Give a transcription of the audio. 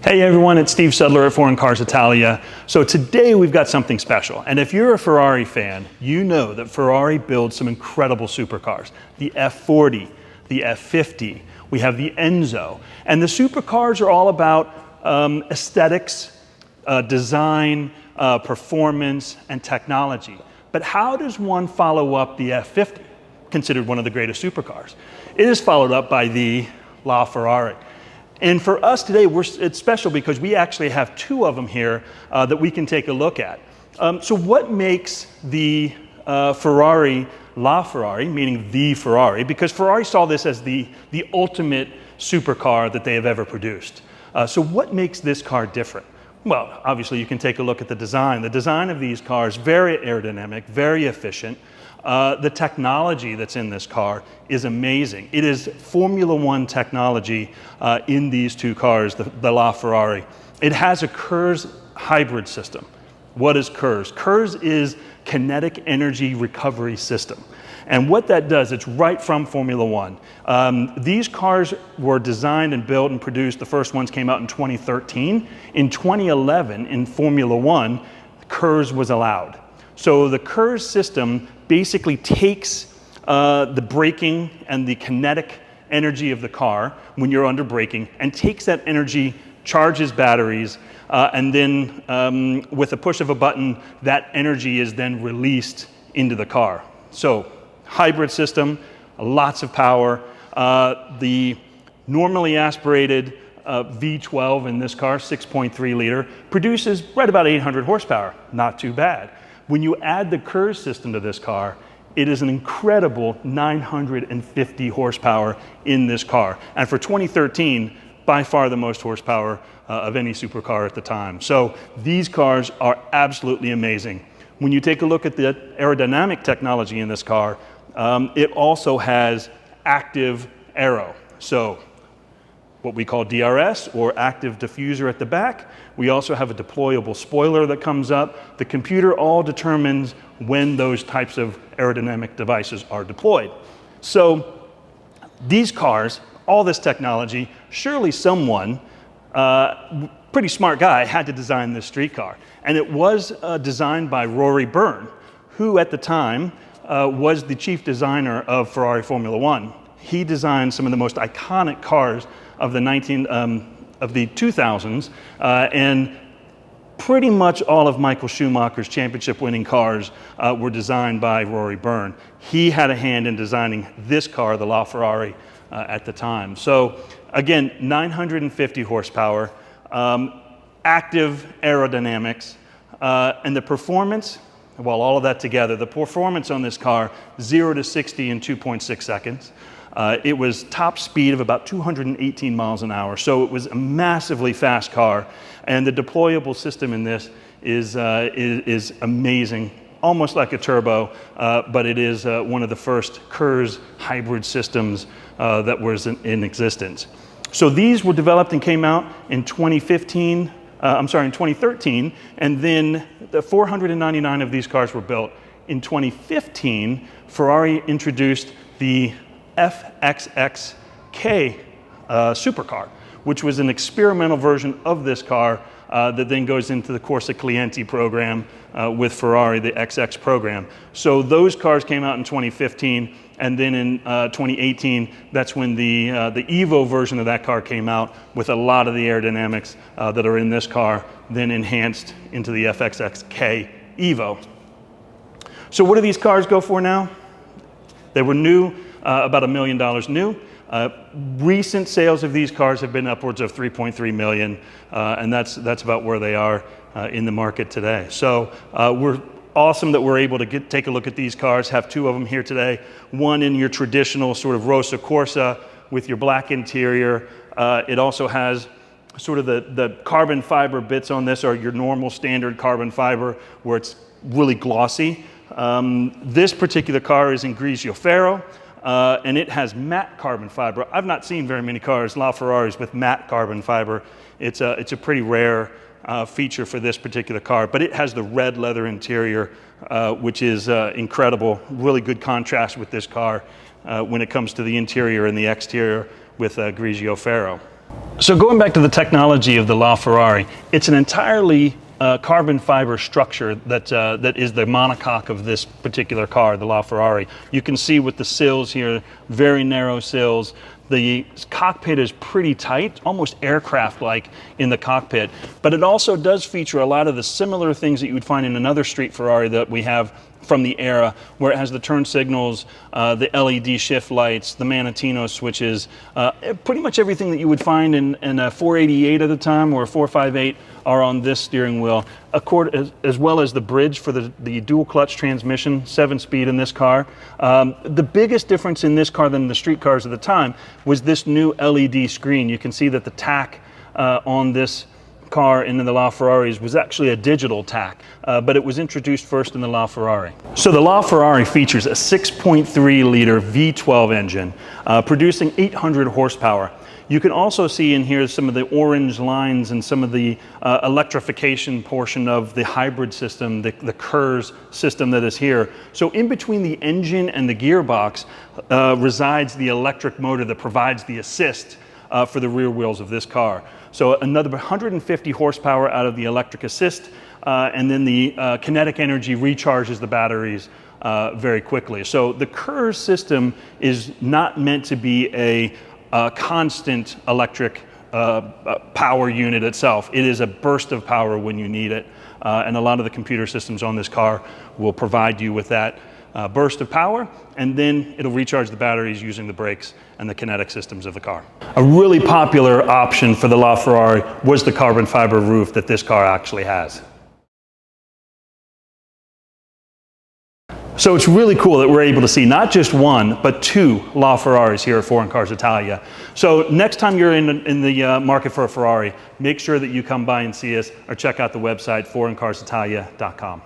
Hey everyone, it's Steve Sudler at Foreign Cars Italia. So today we've got something special. And if you're a Ferrari fan, you know that Ferrari builds some incredible supercars. The F40, the F50, we have the Enzo. And the supercars are all about aesthetics, design, performance, and technology. But how does one follow up the F50, considered one of the greatest supercars? It is followed up by the LaFerrari. And for us today, it's special because we actually have two of them here that we can take a look at. So what makes the Ferrari LaFerrari, meaning the Ferrari, because Ferrari saw this as the ultimate supercar that they have ever produced. So what makes this car different? Well, obviously you can take a look at the design. The design of these cars, very aerodynamic, very efficient. The technology that's in this car is amazing. It is Formula One technology in these two cars, the LaFerrari. It has a KERS hybrid system. What is KERS? KERS is kinetic energy recovery system. And what that does, it's right from Formula One. These cars were designed and built and produced. The first ones came out in 2013. In 2011, in Formula One, KERS was allowed. So the KERS system basically takes the braking and the kinetic energy of the car when you're under braking and takes that energy, charges batteries, and then with a push of a button, that energy is then released into the car. So hybrid system, lots of power. The normally aspirated V12 in this car, 6.3 liter, produces right about 800 horsepower, not too bad. When you add the KERS system to this car, it is an incredible 950 horsepower in this car. And for 2013, by far the most horsepower of any supercar at the time. So these cars are absolutely amazing. When you take a look at the aerodynamic technology in this car, it also has active aero. So what we call DRS, or active diffuser at the back. We also have a deployable spoiler that comes up. The computer all determines when those types of aerodynamic devices are deployed. So these cars, all this technology, surely someone, pretty smart guy, had to design this street car. And it was designed by Rory Byrne, who at the time was the chief designer of Ferrari Formula One. He designed some of the most iconic cars of the 2000s, and pretty much all of Michael Schumacher's championship-winning cars were designed by Rory Byrne. He had a hand in designing this car, the LaFerrari, at the time. So again, 950 horsepower, active aerodynamics, and the performance, well, all of that together, the performance on this car, 0 to 60 in 2.6 seconds. It was top speed of about 218 miles an hour, so it was a massively fast car. And the deployable system in this is amazing, almost like a turbo, but it is one of the first KERS hybrid systems that was in existence. So these were developed and came out in 2013, and then the 499 of these cars were built. In 2015, Ferrari introduced the FXXK supercar, which was an experimental version of this car that then goes into the Corsa Clienti program with Ferrari, the XX program. So those cars came out in 2015, and then in 2018, that's when the Evo version of that car came out with a lot of the aerodynamics that are in this car, then enhanced into the FXXK Evo. So what do these cars go for now? They were new. About $1 million new. Recent sales of these cars have been upwards of 3.3 million, and that's about where they are in the market today. So we're awesome that we're able to take a look at these cars, have two of them here today. One in your traditional sort of Rosso Corsa with your black interior. It also has sort of the carbon fiber bits on this are your normal standard carbon fiber where it's really glossy. This particular car is in Grigio Fero. And it has matte carbon fiber. I've not seen very many cars, LaFerraris, with matte carbon fiber. It's a pretty rare feature for this particular car, but it has the red leather interior, which is incredible. Really good contrast with this car when it comes to the interior and the exterior with Grigio Fero. So going back to the technology of the LaFerrari, it's an entirely carbon fiber structure that is the monocoque of this particular car, the LaFerrari. You can see with the sills here, very narrow sills. The cockpit is pretty tight, almost aircraft-like in the cockpit, but it also does feature a lot of the similar things that you would find in another street Ferrari that we have from the era, where it has the turn signals, the LED shift lights, the Manatino switches, pretty much everything that you would find in a 488 at the time or a 458 are on this steering wheel, as well as the bridge for the dual clutch transmission, 7-speed in this car. The biggest difference in this car than the street cars at the time was this new LED screen. You can see that the tack on this car in the LaFerraris was actually a digital tack, but it was introduced first in the LaFerrari. So the LaFerrari features a 6.3 liter V12 engine, producing 800 horsepower. You can also see in here some of the orange lines and some of the electrification portion of the hybrid system, the KERS system that is here. So in between the engine and the gearbox resides the electric motor that provides the assist for the rear wheels of this car. So another 150 horsepower out of the electric assist, and then the kinetic energy recharges the batteries very quickly. So the KERS system is not meant to be a constant electric power unit itself. It is a burst of power when you need it, and a lot of the computer systems on this car will provide you with that burst of power, and then it'll recharge the batteries using the brakes and the kinetic systems of the car. A really popular option for the LaFerrari was the carbon fiber roof that this car actually has. So it's really cool that we're able to see not just one, but two LaFerraris here at Foreign Cars Italia. So next time you're in the market for a Ferrari, make sure that you come by and see us or check out the website, foreigncarsitalia.com.